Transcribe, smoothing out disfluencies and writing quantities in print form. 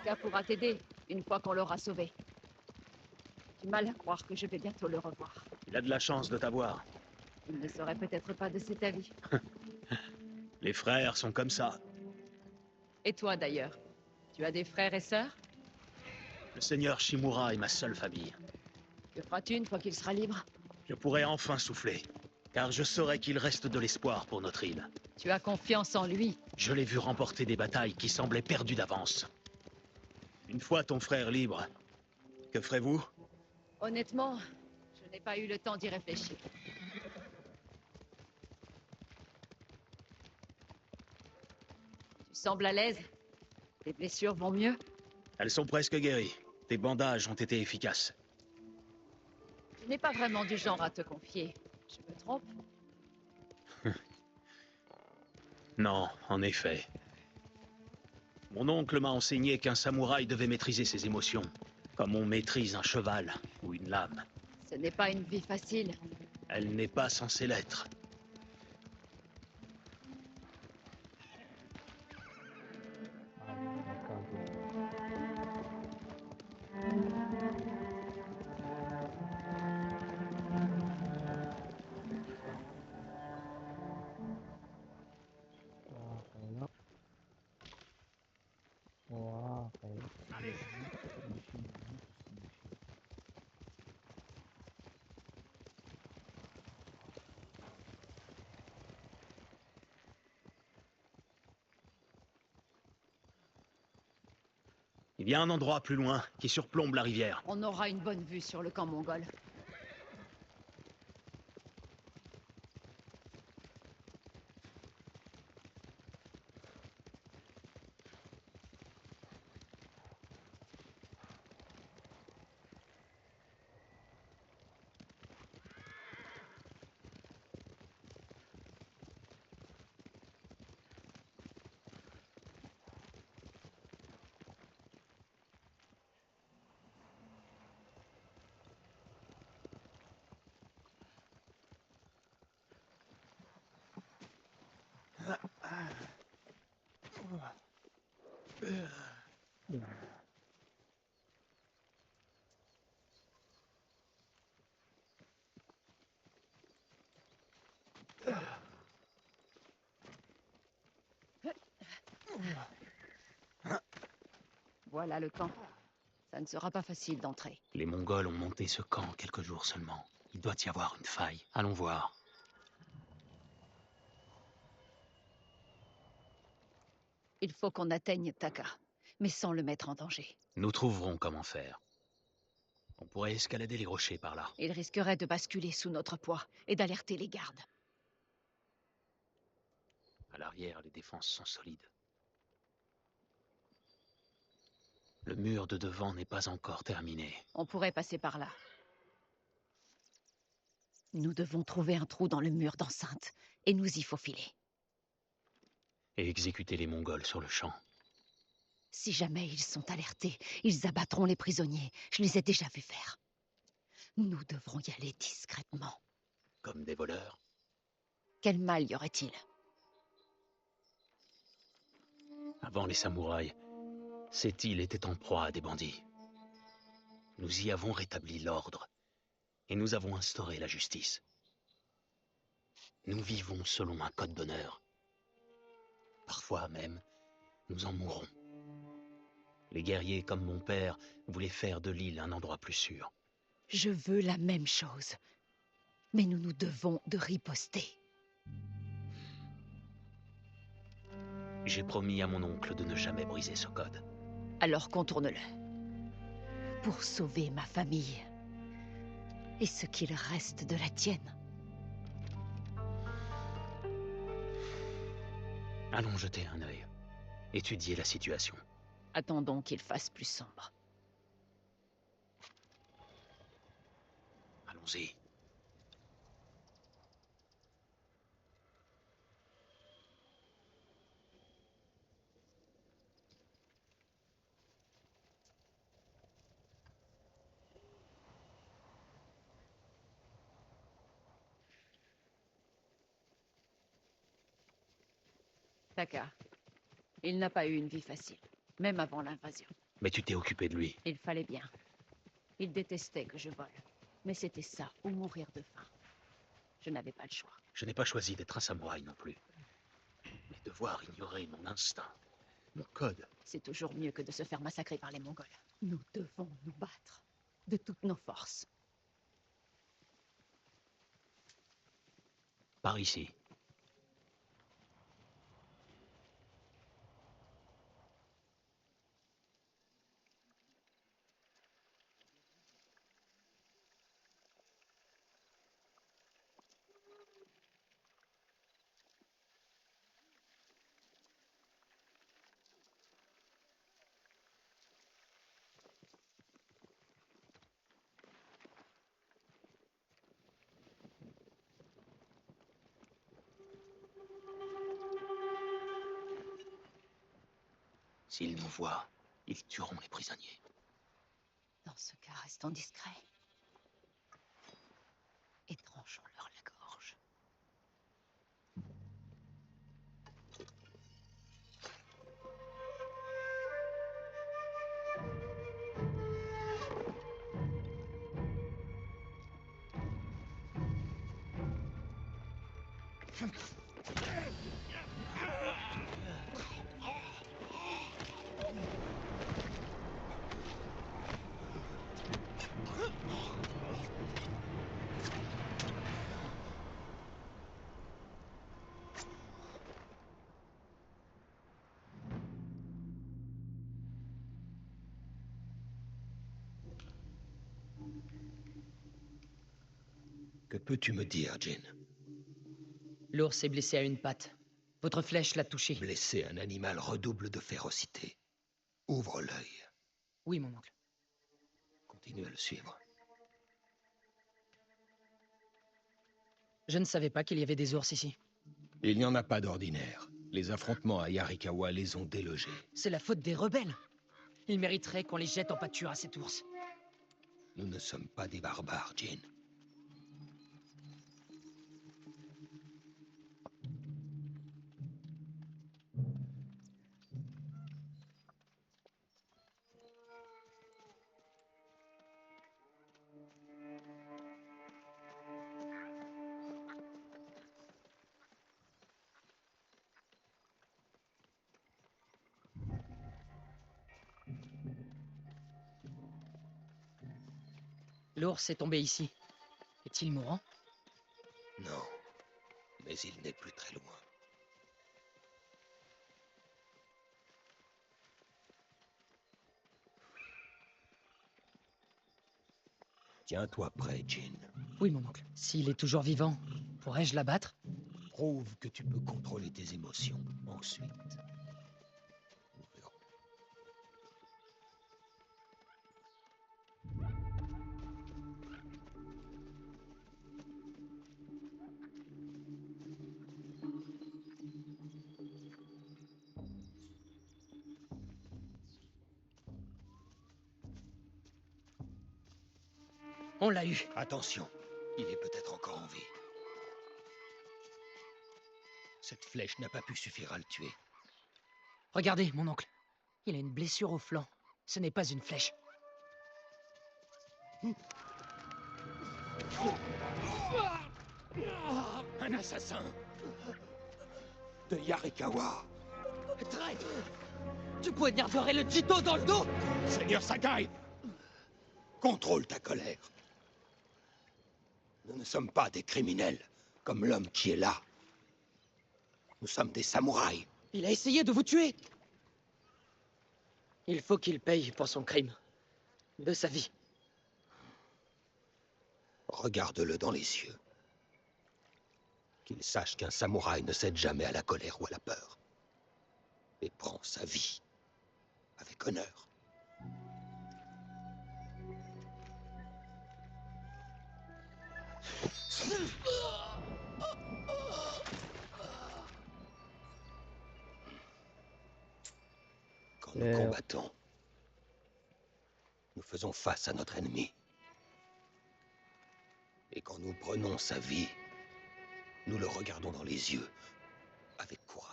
Taka pourra t'aider, une fois qu'on l'aura sauvé. J'ai du mal à croire que je vais bientôt le revoir. Il a de la chance de t'avoir. Il ne serait peut-être pas de cet avis. Les frères sont comme ça. Et toi d'ailleurs? Tu as des frères et sœurs? Le seigneur Shimura est ma seule famille. Que feras-tu une fois qu'il sera libre? Je pourrai enfin souffler, car je saurai qu'il reste de l'espoir pour notre île. Tu as confiance en lui. Je l'ai vu remporter des batailles qui semblaient perdues d'avance. Une fois ton frère libre, que ferez-vous? Honnêtement, je n'ai pas eu le temps d'y réfléchir. Tu sembles à l'aise? Tes blessures vont mieux? Elles sont presque guéries. Tes bandages ont été efficaces. Tu n'es pas vraiment du genre à te confier. Je me trompe? Non, en effet. Mon oncle m'a enseigné qu'un samouraï devait maîtriser ses émotions, comme on maîtrise un cheval ou une lame. Ce n'est pas une vie facile. Elle n'est pas censée l'être. Il y a un endroit plus loin qui surplombe la rivière. On aura une bonne vue sur le camp mongol. Voilà le camp. Ça ne sera pas facile d'entrer. Les Mongols ont monté ce camp quelques jours seulement. Il doit y avoir une faille. Allons voir. Il faut qu'on atteigne Taka, mais sans le mettre en danger. Nous trouverons comment faire. On pourrait escalader les rochers par là. Il risquerait de basculer sous notre poids et d'alerter les gardes. À l'arrière, les défenses sont solides. Le mur de devant n'est pas encore terminé. On pourrait passer par là. Nous devons trouver un trou dans le mur d'enceinte et nous y faufiler. Et exécuter les Mongols sur le champ. Si jamais ils sont alertés, ils abattront les prisonniers. Je les ai déjà vus faire. Nous devrons y aller discrètement. Comme des voleurs. Quel mal y aurait-il? Avant les samouraïs, cette île était en proie à des bandits. Nous y avons rétabli l'ordre. Et nous avons instauré la justice. Nous vivons selon un code d'honneur. Parfois même, nous en mourrons. Les guerriers comme mon père voulaient faire de l'île un endroit plus sûr. Je veux la même chose. Mais nous nous devons de riposter. J'ai promis à mon oncle de ne jamais briser ce code. Alors contourne-le. Pour sauver ma famille. Et ce qu'il reste de la tienne. Allons jeter un œil. Étudier la situation. Attendons qu'il fasse plus sombre. Allons-y. Taka, il n'a pas eu une vie facile, même avant l'invasion. Mais tu t'es occupé de lui. Il fallait bien. Il détestait que je vole. Mais c'était ça, ou mourir de faim. Je n'avais pas le choix. Je n'ai pas choisi d'être un samouraï non plus. Mais devoir ignorer mon instinct, mon code. C'est toujours mieux que de se faire massacrer par les Mongols. Nous devons nous battre. De toutes nos forces. Par ici. S'ils nous voient, ils tueront les prisonniers. Dans ce cas, restons discrets. Et tranchons-leur la gorge. Que peux-tu me dire, Jin? L'ours est blessé à une patte. Votre flèche l'a touché. Blesser un animal redouble de férocité. Ouvre l'œil. Oui, mon oncle. Continue à le suivre. Je ne savais pas qu'il y avait des ours ici. Il n'y en a pas d'ordinaire. Les affrontements à Yarikawa les ont délogés. C'est la faute des rebelles. Ils mériteraient qu'on les jette en pâture à cet ours. Nous ne sommes pas des barbares, Jin. L'ours est tombé ici. Est-il mourant? Non, mais il n'est plus très loin. Tiens-toi prêt, Jin. Oui, mon oncle. S'il est toujours vivant, pourrais-je l'abattre? Prouve que tu peux contrôler tes émotions. Ensuite, nous verrons. On l'a eu. Attention, il est peut-être encore en vie. Cette flèche n'a pas pu suffire à le tuer. Regardez, mon oncle. Il a une blessure au flanc. Ce n'est pas une flèche. Un assassin de Yarikawa. Traître! Tu poignarderais le Jito dans le dos! Seigneur Sakai, contrôle ta colère. Nous ne sommes pas des criminels, comme l'homme qui est là. Nous sommes des samouraïs. Il a essayé de vous tuer! Il faut qu'il paye pour son crime. De sa vie. Regarde-le dans les yeux. Qu'il sache qu'un samouraï ne cède jamais à la colère ou à la peur. Et prend sa vie avec honneur. Quand nous combattons, nous faisons face à notre ennemi. Et quand nous prenons sa vie, nous le regardons dans les yeux avec courage.